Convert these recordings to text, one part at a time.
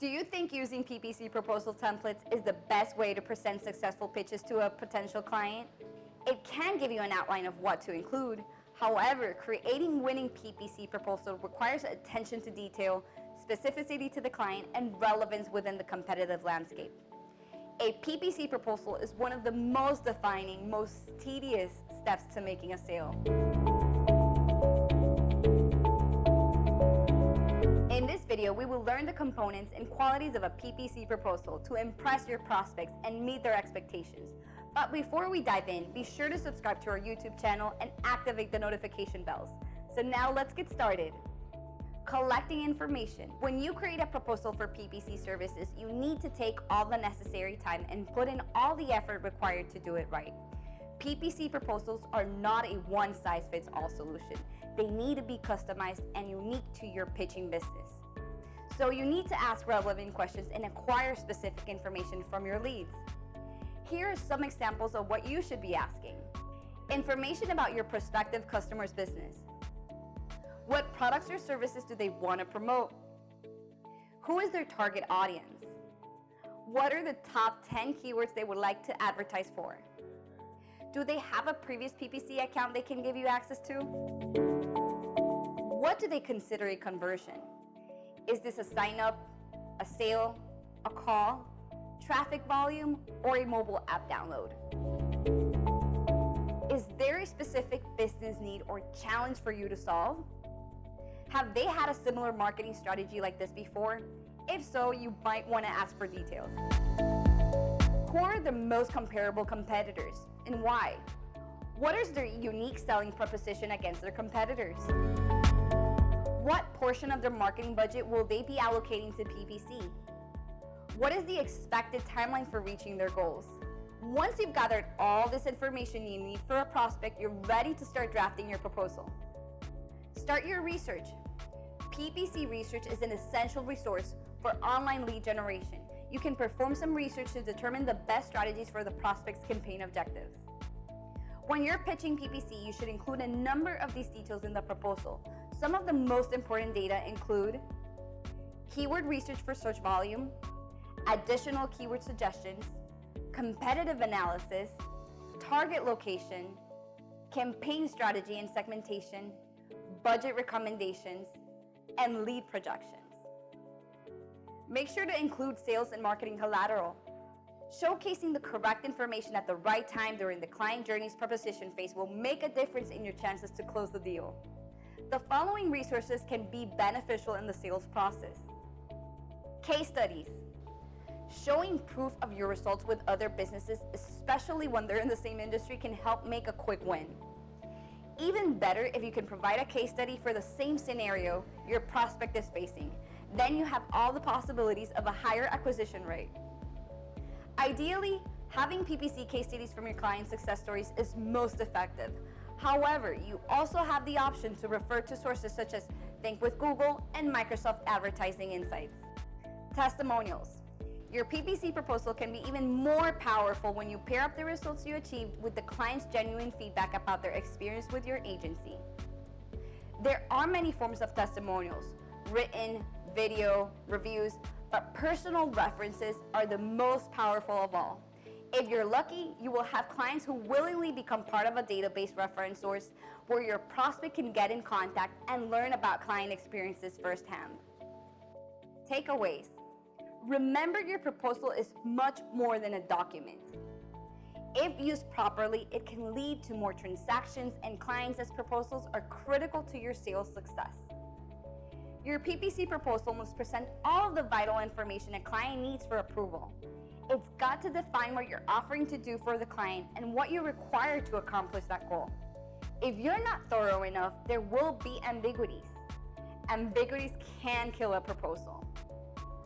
Do you think using PPC proposal templates is the best way to present successful pitches to a potential client? It can give you an outline of what to include. However, creating winning PPC proposal requires attention to detail, specificity to the client, and relevance within the competitive landscape. A PPC proposal is one of the most defining, most tedious steps to making a sale. In this video, we will learn the components and qualities of a PPC proposal to impress your prospects and meet their expectations. But before we dive in, be sure to subscribe to our YouTube channel and activate the notification bells. So now let's get started. Collecting information. When you create a proposal for PPC services, you need to take all the necessary time and put in all the effort required to do it right. PPC proposals are not a one-size-fits-all solution. They need to be customized and unique to your pitching business. So you need to ask relevant questions and acquire specific information from your leads. Here are some examples of what you should be asking. Information about your prospective customer's business. What products or services do they want to promote? Who is their target audience? What are the top 10 keywords they would like to advertise for? Do they have a previous PPC account they can give you access to? What do they consider a conversion? Is this a sign up, a sale, a call, traffic volume, or a mobile app download? Is there a specific business need or challenge for you to solve? Have they had a similar marketing strategy like this before? If so, you might want to ask for details. Who are the most comparable competitors and why? What is their unique selling proposition against their competitors? What portion of their marketing budget will they be allocating to PPC? What is the expected timeline for reaching their goals? Once you've gathered all this information you need for a prospect, you're ready to start drafting your proposal. Start your research. PPC research is an essential resource for online lead generation. You can perform some research to determine the best strategies for the prospect's campaign objectives. When you're pitching PPC, you should include a number of these details in the proposal. Some of the most important data include keyword research for search volume, additional keyword suggestions, competitive analysis, target location, campaign strategy and segmentation, budget recommendations, and lead projections. Make sure to include sales and marketing collateral. Showcasing the correct information at the right time during the client journey's proposition phase will make a difference in your chances to close the deal. The following resources can be beneficial in the sales process. Case studies. Showing proof of your results with other businesses, especially when they're in the same industry, can help make a quick win. Even better if you can provide a case study for the same scenario your prospect is facing. Then you have all the possibilities of a higher acquisition rate. Ideally, having PPC case studies from your clients' success stories is most effective. However, you also have the option to refer to sources such as Think with Google and Microsoft Advertising Insights. Testimonials. Your PPC proposal can be even more powerful when you pair up the results you achieved with the client's genuine feedback about their experience with your agency. There are many forms of testimonials: written, video, reviews, but personal references are the most powerful of all. If you're lucky, you will have clients who willingly become part of a database reference source where your prospect can get in contact and learn about client experiences firsthand. Takeaways. Remember, your proposal is much more than a document. If used properly, it can lead to more transactions, and clients as proposals are critical to your sales success. Your PPC proposal must present all of the vital information a client needs for approval. It's got to define what you're offering to do for the client and what you require to accomplish that goal. If you're not thorough enough, there will be ambiguities. Ambiguities can kill a proposal.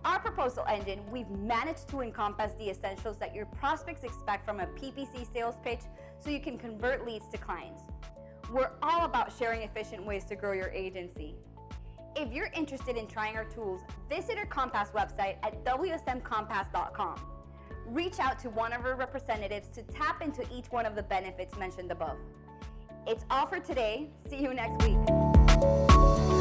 Our proposal engine, we've managed to encompass the essentials that your prospects expect from a PPC sales pitch so you can convert leads to clients. We're all about sharing efficient ways to grow your agency. If you're interested in trying our tools, visit our Compass website at wsmcompass.com. Reach out to one of our representatives to tap into each one of the benefits mentioned above. It's all for today. See you next week.